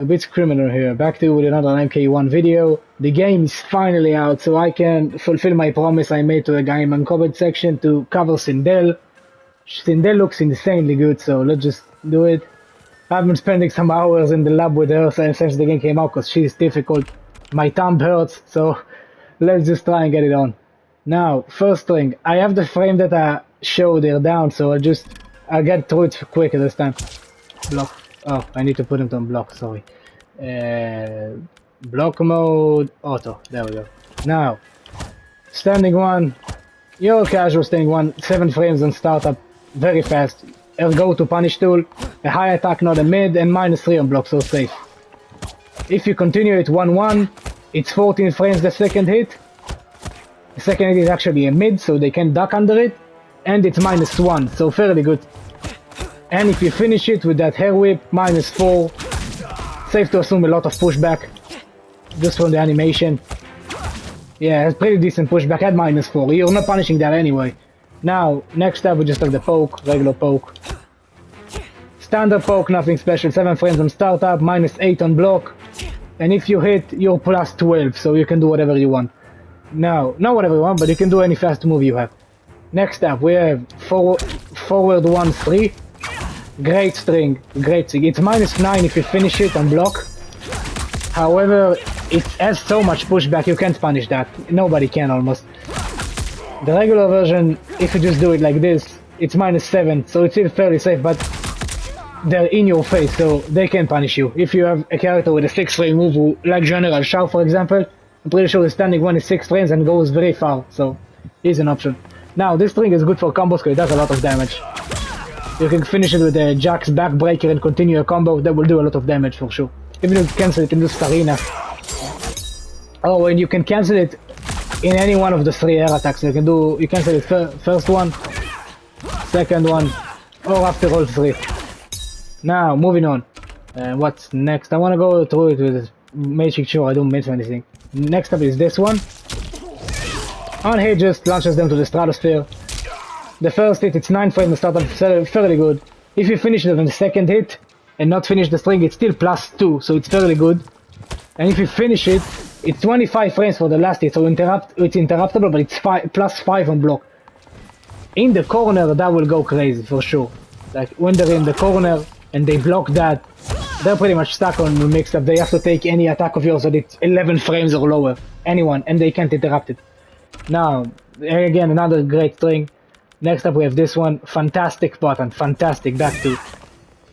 A bit criminal here, back to you with another MK1 video. The game is finally out, so I can fulfill my promise I made to a guy in my comment section to cover Sindel. Sindel looks insanely good, so let's just do it. I've been spending some hours in the lab with her since the game came out because she's difficult. My thumb hurts, so let's just try and get it on. Now, first thing, I have the frame that I showed here down, so I'll get through it quicker this time. Block. Oh, I need to put it on block, sorry. Block mode, auto, there we go. Now, standing one, your casual standing one, 7 frames on startup, very fast. Go to punish tool, a high attack, not a mid, and -3 on block, so safe. If you continue it 1-1, it's 14 frames the second hit. The second hit is actually a mid, so they can duck under it, and it's -1, so fairly good. And if you finish it with that hair whip, -4, safe to assume a lot of pushback, just from the animation. Yeah, it's pretty decent pushback at -4, you're not punishing that anyway. Now, next up we just have the poke, regular poke. Standard poke, nothing special, 7 frames on startup, -8 on block. And if you hit, you're +12, so you can do whatever you want. Now, not whatever you want, but you can do any fast move you have. Next up, we have forward 1-3. Great string, great string. It's -9 if you finish it on block. However, it has so much pushback, you can't punish that. Nobody can almost. The regular version, if you just do it like this, it's -7, so it's still fairly safe, but they're in your face, so they can punish you. If you have a character with a 6 frame move, like General Shao for example, I'm pretty sure the standing one is 6 frames and goes very far, so he's an option. Now, this string is good for combos because it does a lot of damage. You can finish it with a Jack's backbreaker and continue a combo, that will do a lot of damage for sure. Even if you cancel it in this arena. Oh, and you can cancel it in any one of the 3 air attacks. You cancel it first one, second one, or after all 3. Now, moving on. What's next? I want to go through it with making sure I don't miss anything. Next up is this one. On hit just launches them to the stratosphere. The first hit, it's 9 frames, the startup fairly good. If you finish it on the second hit and not finish the string, it's still +2, so it's fairly good. And if you finish it, it's 25 frames for the last hit, so it's interruptible, but it's +5 on block. In the corner, that will go crazy for sure. Like when they're in the corner and they block that, they're pretty much stuck on the mix-up. They have to take any attack of yours that it's 11 frames or lower, anyone, and they can't interrupt it. Now, again, another great string. Next up we have this one, fantastic button, fantastic, back to.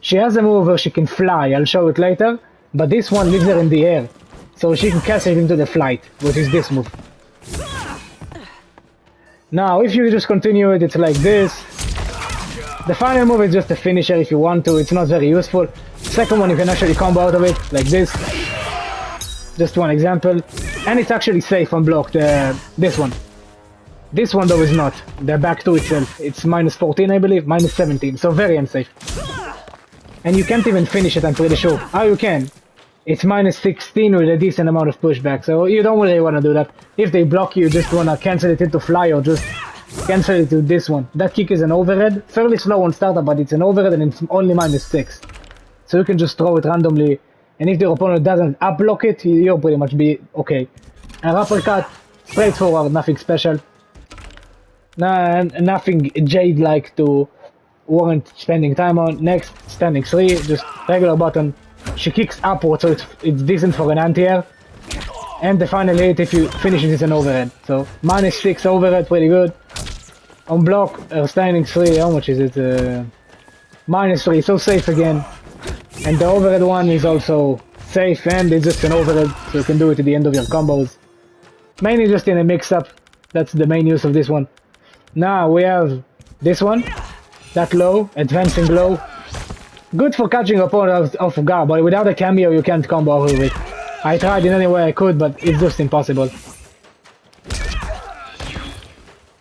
She has a move where she can fly, I'll show it later, but this one leaves her in the air, so she can cast it into the flight, which is this move. Now, if you just continue it, it's like this. The final move is just a finisher if you want to, it's not very useful. Second one you can actually combo out of it, like this. Just one example. And it's actually safe on block, this one. This one though is not. They're back to itself. It's -14 I believe, -17, so very unsafe. And you can't even finish it, I'm pretty sure. Oh, you can. It's -16 with a decent amount of pushback, so you don't really want to do that. If they block you, just want to cancel it into fly or just cancel it to this one. That kick is an overhead, fairly slow on startup, but it's an overhead and it's only -6. So you can just throw it randomly, and if the opponent doesn't up block it, you'll pretty much be okay. An uppercut, straightforward, nothing special. Nothing Jade-like to warrant spending time on. Next, standing 3, just regular button. She kicks upward, so it's decent for an anti-air. And the final hit, if you finish it, is an overhead. So -6 overhead, pretty good. On block, standing 3, how much is it? -3, so safe again. And the overhead one is also safe, and it's just an overhead, so you can do it at the end of your combos. Mainly just in a mix-up, that's the main use of this one. Now we have this one, that low, advancing low. Good for catching opponent off guard, but without a cameo you can't combo over it. I tried in any way I could, but it's just impossible.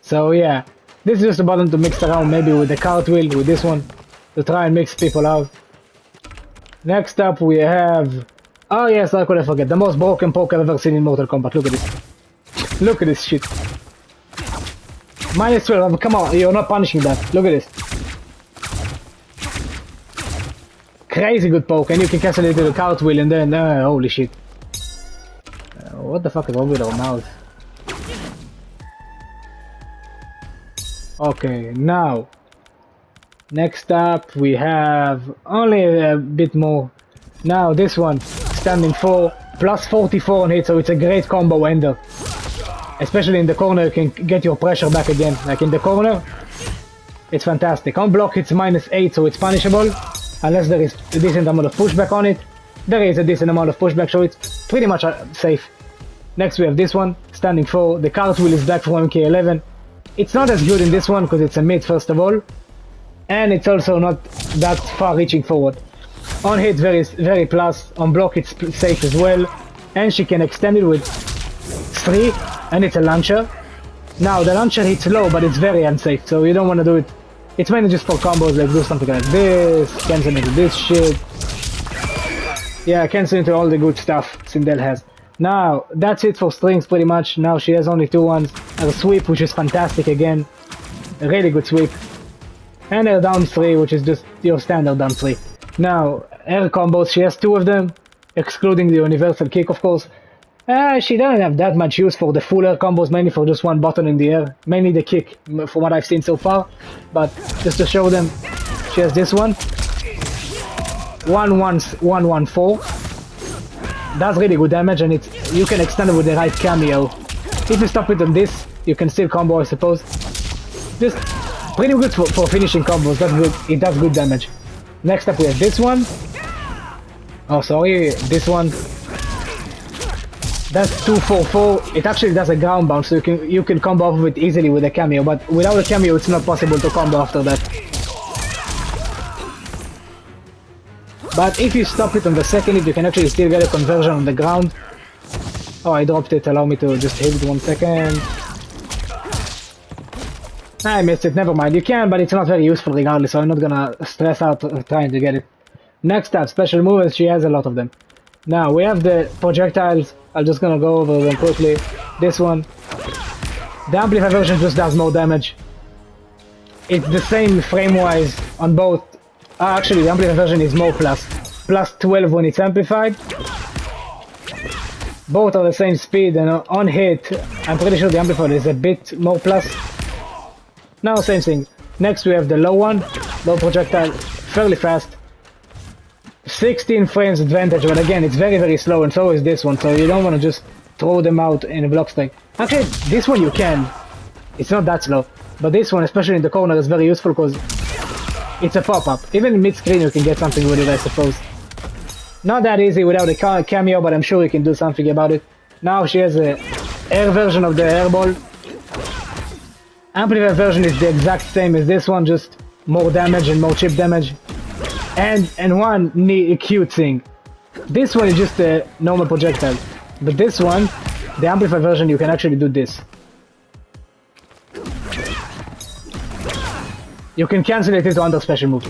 So yeah, this is just a button to mix around, maybe with the cartwheel, with this one, to try and mix people out. Next up we have... Oh yes, I couldn't forget, the most broken poke I've ever seen in Mortal Kombat, look at this. Look at this shit. -12, come on, you're not punishing that, look at this. crazy good poke, and you can cancel it with a cartwheel, and then holy shit. What the fuck is wrong with our mouse? Okay, now next up we have only a bit more. Now this one, standing 4, plus 44 on hit, so it's a great combo ender. Especially in the corner, you can get your pressure back again. Like in the corner, it's fantastic. On block, it's -8, so it's punishable. Unless there is a decent amount of pushback on it. There is a decent amount of pushback, so it's pretty much safe. Next we have this one, standing 4. The cartwheel is back from MK11. It's not as good in this one because it's a mid first of all. And it's also not that far reaching forward. On hit, very plus. On block, it's safe as well. And she can extend it with 3, and it's a launcher. Now the launcher hits low, but it's very unsafe, so you don't want to do it. It's mainly just for combos, like do something like this, cancel into this shit. Yeah, cancel into all the good stuff Sindel has. Now, that's it for strings pretty much. Now she has only 2 ones. Her sweep, which is fantastic again. A really good sweep. And her down 3, which is just your standard down 3. Now, her combos, she has 2 of them, excluding the universal kick, of course. She doesn't have that much use for the full air combos, mainly for just one button in the air. Mainly the kick, from what I've seen so far. But just to show them, she has this one. 1-1-1-4. Does really good damage, and you can extend it with the right cameo. If you stop it on this, you can still combo, I suppose. Just pretty good for finishing combos. That's good. It does good damage. Next up we have this one. Oh, sorry, this one. That's 2-4-4. It actually does a ground bounce, so you can combo off of it easily with a cameo, but without a cameo it's not possible to combo after that. But if you stop it on the second hit, you can actually still get a conversion on the ground. Oh, I dropped it. Allow me to just hit it 1 second. I missed it. Never mind. You can, but it's not very useful regardless, so I'm not gonna stress out trying to get it. Next up, special moves. She has a lot of them. Now, we have the projectiles. I'm just gonna go over them quickly. This one. The Amplify version just does more damage. It's the same frame-wise on both. Actually, the Amplify version is more plus. Plus 12 when it's amplified. Both are the same speed, and on hit, I'm pretty sure the Amplified is a bit more plus. Now, same thing. Next, we have the low one. Low projectile, fairly fast. 16 frames advantage, but again, it's very slow, and so is this one, so you don't want to just throw them out in a block stack. Actually, this one you can. It's not that slow. But this one, especially in the corner, is very useful because it's a pop-up. Even in mid-screen you can get something with it, I suppose. Not that easy without a cameo, but I'm sure you can do something about it. Now she has a air version of the airball. Amplifier version is the exact same as this one, just more damage and more chip damage. And one cute thing. This one is just a normal projectile. But this one, the Amplifier version, you can actually do this. You can cancel it into under special move.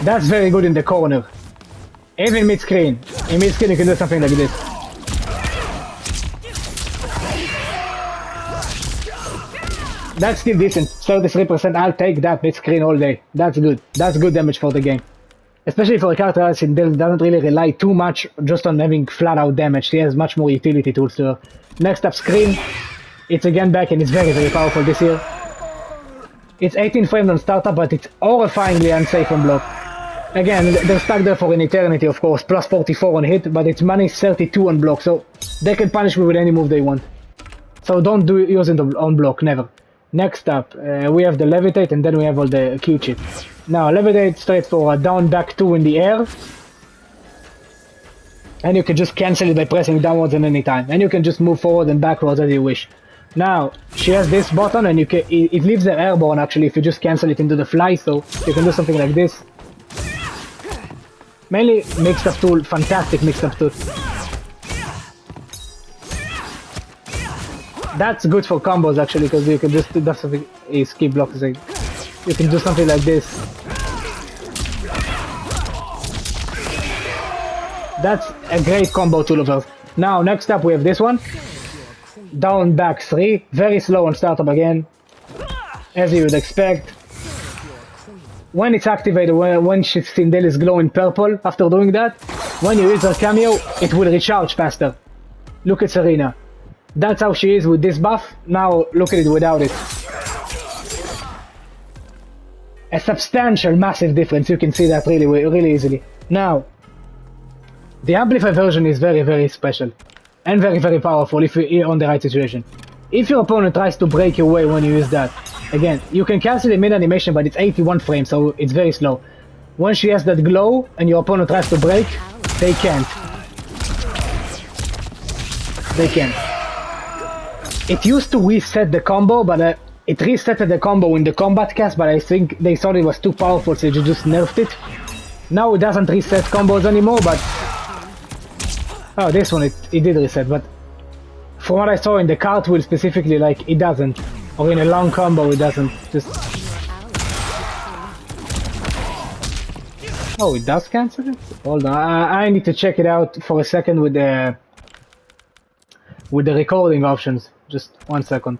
That's very good in the corner. Even mid-screen. In mid-screen you can do something like this. That's still decent. 33%, I'll take that mid-screen all day. That's good. That's good damage for the game. Especially for a character that doesn't really rely too much just on having flat-out damage. She has much more utility tools to her. Next up, screen. It's again back and it's very powerful this year. It's 18 frames on startup, but it's horrifyingly unsafe on block. Again, they're stuck there for an eternity, of course. Plus 44 on hit, but it's -32 on block, so they can punish me with any move they want. So don't use it on block, never. Next up, we have the levitate, and then we have all the cute shit. Now, levitate straight for a down back 2 in the air. And you can just cancel it by pressing downwards at any time. And you can just move forward and backwards as you wish. Now, she has this button, and it leaves the airborne actually if you just cancel it into the fly, so you can do something like this. Mainly mixed up tool, fantastic mixed up tool. That's good for combos actually, because you can just do something, skip block, you can do something like this. That's a great combo tool of ours. Now, next up we have this one. Down back 3, very slow on startup again, as you would expect. when it's activated, when Sindel is glowing purple after doing that, when you use her cameo, it will recharge faster. Look at Serena. That's how she is with this buff. Now look at it without it. A substantial, massive difference. You can see that really easily. Now, the amplified version is very special and very powerful if you're on the right situation. If your opponent tries to break your way when you use that, again, you can cancel the mid-animation, but it's 81 frames, so it's very slow. When she has that glow and your opponent tries to break, they can't. They can't. It used to reset the combo, but it resetted the combo in the combat cast, but I think they thought it was too powerful, so they just nerfed it. Now it doesn't reset combos anymore, but... Oh, this one, it did reset, but... From what I saw in the cartwheel specifically, like, it doesn't. Or in a long combo, it doesn't. Just... Oh, it does cancel it? Hold on, I need to check it out for a second with the recording options. Just 1 second.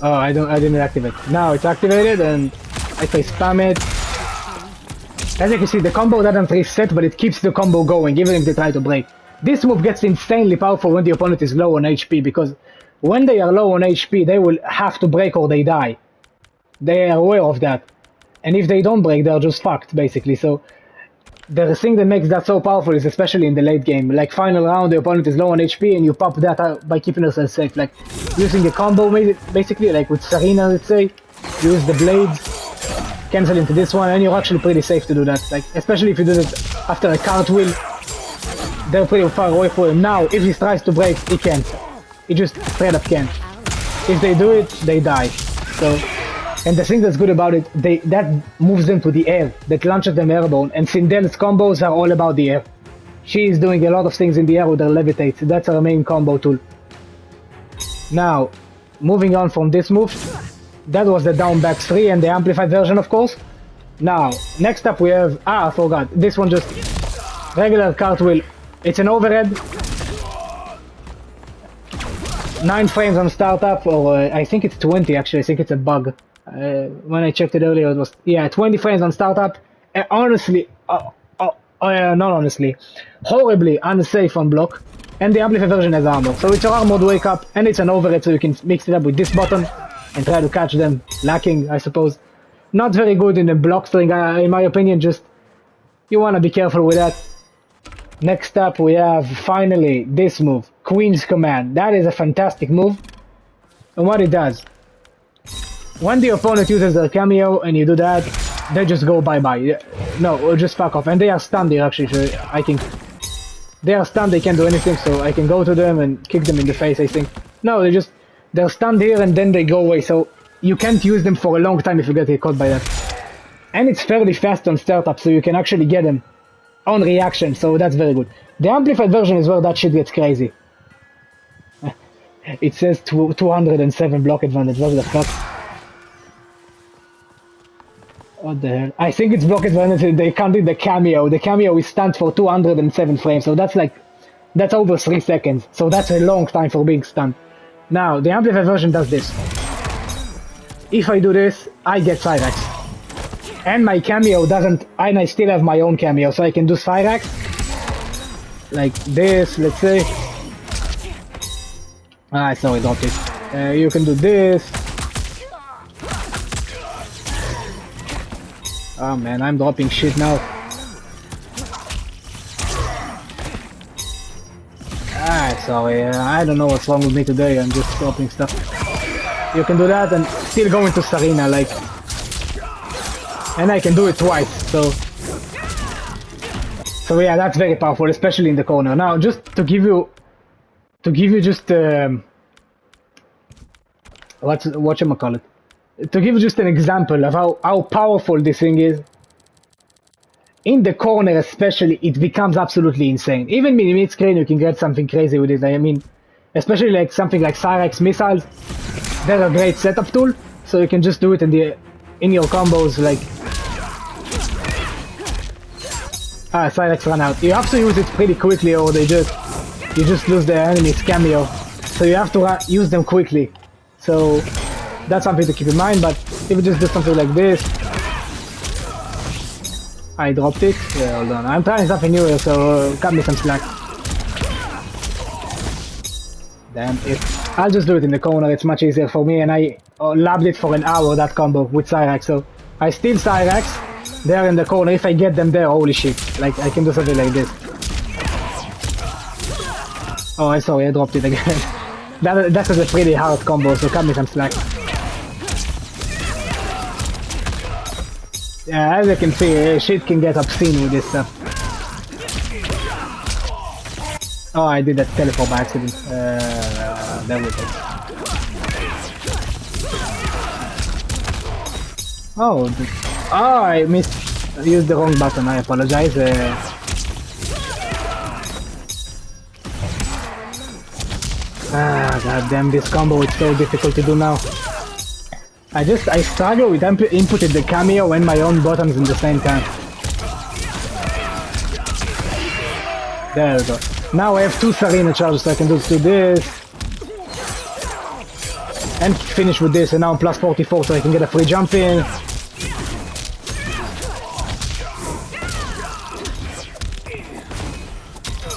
Oh, I didn't activate. Now it's activated, and if I spam it, as you can see, the combo doesn't reset, but it keeps the combo going, even if they try to break. This move gets insanely powerful when the opponent is low on HP, because when they are low on HP, they will have to break or they die. They are aware of that. And if they don't break, they're just fucked, basically. So, the thing that makes that so powerful is especially in the late game. Like, final round, the opponent is low on HP, and you pop that out by keeping yourself safe. Like, using a combo, basically, like with Serena, let's say, use the blades, cancel into this one, and you're actually pretty safe to do that. Like, especially if you do it after a cartwheel, they're pretty far away from him. Now, if he tries to break, he can't. He just straight up can't. If they do it, they die. So, and the thing that's good about it, that moves them to the air, that launches them airborne, and Sindel's combos are all about the air. She is doing a lot of things in the air with her levitate, that's her main combo tool. Now, moving on from this move, that was the down back 3 and the amplified version, of course. Now, next up we have, I forgot, this one just regular cartwheel. It's an overhead, 9 frames on startup, or I think it's 20 actually, I think it's a bug. When I checked it earlier, it was, yeah, 20 frames on startup. Honestly, not honestly, horribly unsafe on block. And the amplified version has armor, so it's your armored wake up, and it's an overhead, so you can mix it up with this button and try to catch them lacking, I suppose. Not very good in the block string, in my opinion. Just you want to be careful with that. Next up, we have finally this move, Queen's Command. That is a fantastic move, and what it does. When the opponent uses their cameo and you do that, they just go bye-bye. No, or just fuck off. And they are stunned here, actually. So I think they are stunned, they can't do anything, so I can go to them and kick them in the face, I think. No, they're stunned here and then they go away. So you can't use them for a long time if you get caught by that. And it's fairly fast on startup, so you can actually get them on reaction, so that's very good. The amplified version is where that shit gets crazy. It says 207 block advantage, what the fuck? What the hell? I think it's block advantage, they counted the cameo. The cameo is stunned for 207 frames, so that's over 3 seconds. So that's a long time for being stunned. Now, the amplified version does this. If I do this, I get Cyrax. And my cameo doesn't, and I still have my own cameo, so I can do Cyrax. Like this, let's say. Sorry, dropped it. You can do this. Oh man, I'm dropping shit now. Sorry, I don't know what's wrong with me today, I'm just dropping stuff. You can do that and still go into Serena, like... And I can do it twice, so... So yeah, that's very powerful, especially in the corner. Now, just to give you just... whatchamacallit? To give you just an example of how powerful this thing is, in the corner especially, it becomes absolutely insane. Even mid-screen, you can get something crazy with it. I mean, especially like something like Cyrax missiles, they're a great setup tool, so you can just do it in your combos. Like, Cyrax ran out. You have to use it pretty quickly, or you just lose the enemy's cameo. So you have to use them quickly. So that's something to keep in mind, but if we just do something like this... I dropped it. Yeah, hold on. I'm trying something new here, so cut me some slack. Damn it. I'll just do it in the corner, it's much easier for me, and I labbed it for an hour, that combo, with Cyrax, so... I steal Cyrax, they're in the corner, if I get them there, holy shit. Like, I can do something like this. Oh, I'm sorry, I dropped it again. That is a pretty hard combo, so cut me some slack. Yeah, as you can see, shit can get obscene with this stuff. Oh, I did that teleport by accident. There we go. Oh, I used the wrong button, I apologize. God damn, this combo is so difficult to do now. I struggle with inputting the cameo and my own buttons in the same time. There we go. Now I have 2 Sarina charges, so I can just do this. And finish with this, and now I'm plus 44, so I can get a free jump in.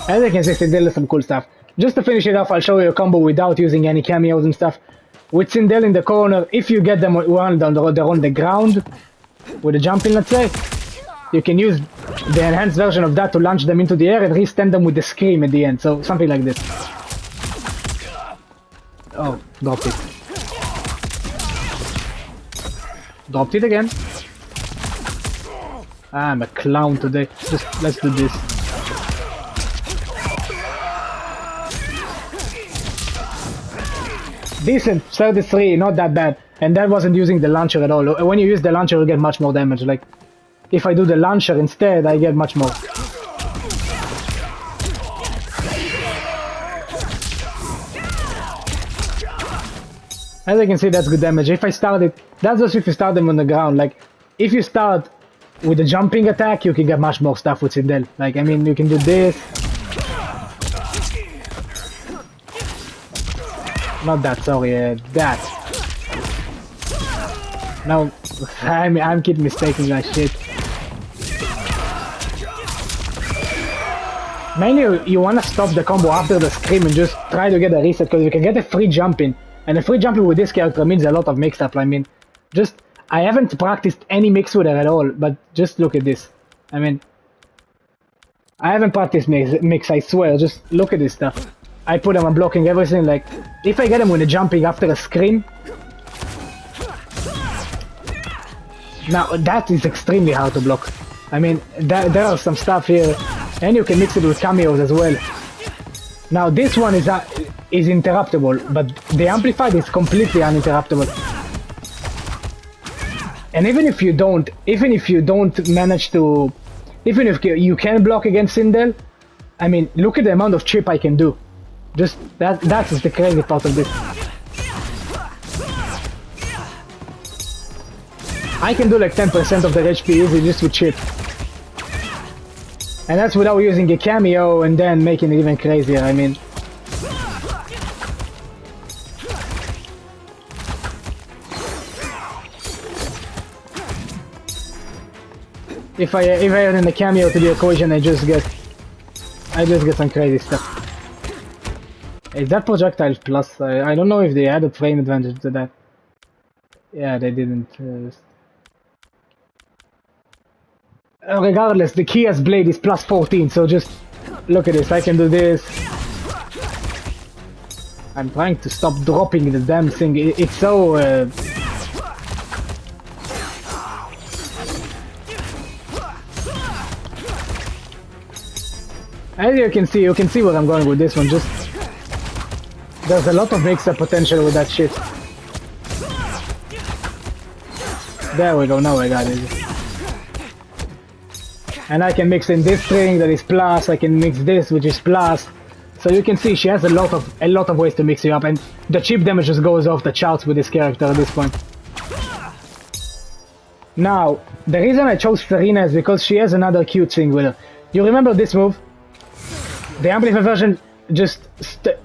As you can see, Sindel is some cool stuff. Just to finish it off, I'll show you a combo without using any cameos and stuff. With Sindel in the corner, if you get them while they're on the ground, with a jump in, let's say, you can use the enhanced version of that to launch them into the air and re-stand them with the scream at the end, so something like this. Oh, dropped it. Dropped it again. I'm a clown today. Just let's do this. Decent, 33, not that bad. And that wasn't using the launcher at all. When you use the launcher, you get much more damage. Like, if I do the launcher instead, I get much more. As you can see, that's good damage. If I start it, that's just if you start them on the ground. Like, if you start with a jumping attack, you can get much more stuff with Sindel. Like, I mean, you can do this. Not that, sorry, that. No, I'm keep mistaking that shit. Mainly, you wanna stop the combo after the scream and just try to get a reset, because you can get a free jump in. And a free jump in with this character means a lot of mix-up. I mean, just, I haven't practiced any mix with her at all, but just look at this. I mean, I haven't practiced mix, I swear, just look at this stuff. I put them on blocking everything, like, if I get them with a jumping after a screen, now that is extremely hard to block. I mean, there are some stuff here, and you can mix it with cameos as well. Now this one is interruptible, but the amplified is completely uninterruptible. And even if you don't manage to, even if you can block against Sindel, I mean, look at the amount of chip I can do. Just that is the crazy part of this. I can do like 10% of their HP easy just with chip. And that's without using a cameo and then making it even crazier, I mean. If I add in the cameo to the equation, I just get some crazy stuff. Is that projectile plus? I don't know if they added frame advantage to that. Yeah, they didn't. Regardless, the Kia's blade is plus 14, so just look at this. I can do this. I'm trying to stop dropping the damn thing. It's so. As you can see where I'm going with this one. Just there's a lot of mix-up potential with that shit. There we go. Now I got it. And I can mix in this string that is plus. I can mix this, which is plus. So you can see she has a lot of ways to mix it up, and the chip damage just goes off the charts with this character at this point. Now, the reason I chose Serena is because she has another cute thing with her. You remember this move? The Amplified version just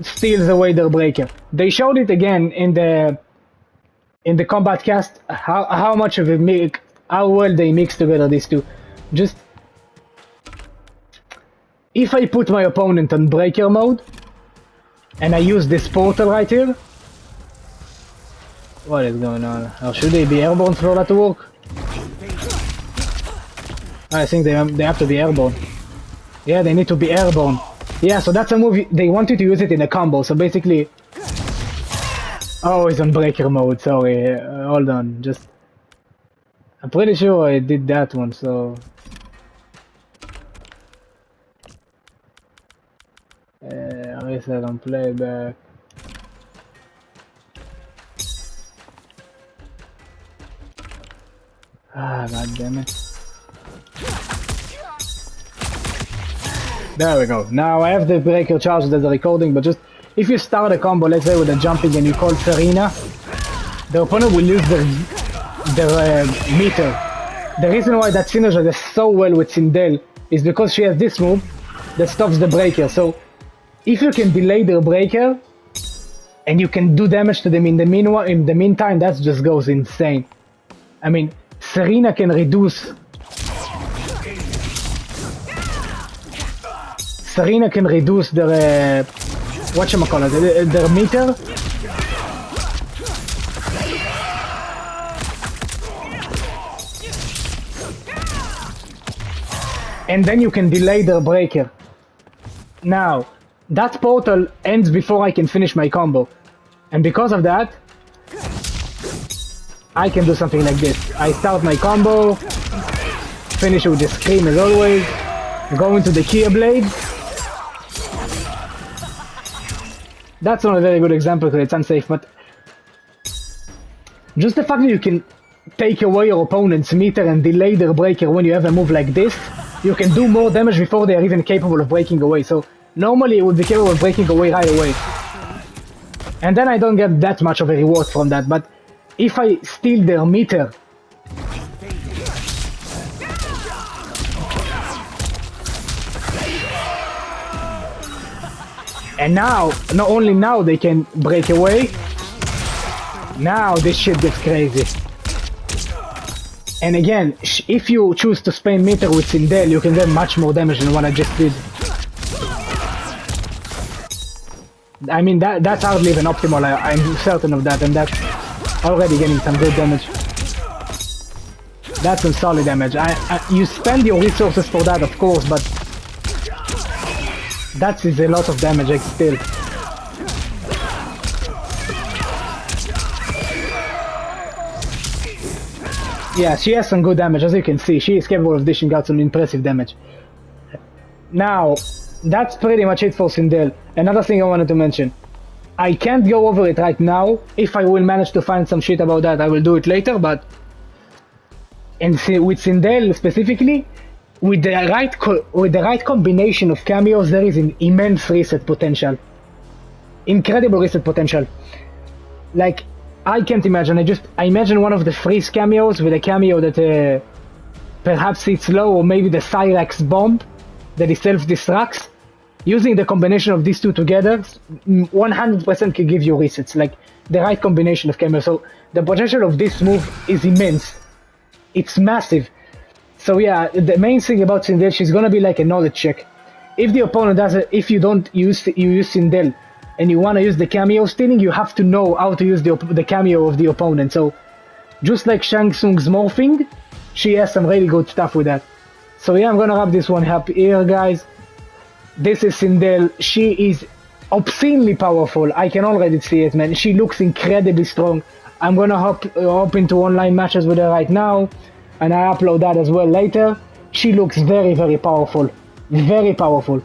steals away their breaker. They showed it again in the in the combat cast, how much of a mix, how well they mix together these two. Just if I put my opponent on breaker mode and I use this portal right here, what is going on? Or should they be airborne for that to work? I think they have to be airborne. Yeah, they need to be airborne. Yeah, so that's a move they want you to use it in a combo. So basically, oh, it's on breaker mode. Sorry, hold on. Just I'm pretty sure I did that one. So reset on playback. Ah, god damn it. There we go. Now I have the breaker charged as a recording, but just if you start a combo, let's say with a jumping and you call Serena, the opponent will use their meter. The reason why that synergizes so well with Sindel is because she has this move that stops the breaker. So if you can delay their breaker and you can do damage to them in the meantime, that just goes insane. I mean, Serena can reduce their whatchamacallit, their meter. And then you can delay their breaker. Now, that portal ends before I can finish my combo. And because of that, I can do something like this. I start my combo, finish it with the scream as always, go into the Kia Blade. That's not a very good example because it's unsafe, but just the fact that you can take away your opponent's meter and delay their breaker when you have a move like this, you can do more damage before they are even capable of breaking away. So normally it would be capable of breaking away right away. And then I don't get that much of a reward from that, but if I steal their meter, and now, not only now they can break away, now this shit gets crazy. And again, if you choose to spam meter with Sindel, you can get much more damage than what I just did. I mean, that's hardly even optimal, I'm certain of that, and that's already getting some good damage. That's some solid damage. You spend your resources for that, of course, but that is a lot of damage still. Yeah, she has some good damage, as you can see. She is capable of dishing out some impressive damage. Now, that's pretty much it for Sindel. Another thing I wanted to mention. I can't go over it right now. If I will manage to find some shit about that, I will do it later, but with Sindel specifically, with the right combination of cameos, there is an immense reset potential. Incredible reset potential. Like, I can't imagine. I imagine one of the freeze cameos with a cameo that perhaps it's low, or maybe the Cyrax bomb that he self-destructs. Using the combination of these two together, 100% can give you resets. Like, the right combination of cameos. So the potential of this move is immense. It's massive. So yeah, the main thing about Sindel, she's gonna be like a knowledge check. If the opponent does it, if you use Sindel and you wanna use the cameo stealing, you have to know how to use the cameo of the opponent. So just like Shang Tsung's morphing, she has some really good stuff with that. So yeah, I'm gonna wrap this one up here, guys. This is Sindel. She is obscenely powerful. I can already see it, man. She looks incredibly strong. I'm gonna hop into online matches with her right now, and I upload that as well later. She looks very, very powerful. Very powerful.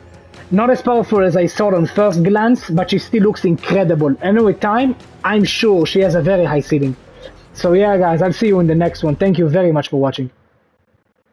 Not as powerful as I saw on first glance, but she still looks incredible. And with time, I'm sure she has a very high ceiling. So yeah, guys, I'll see you in the next one. Thank you very much for watching.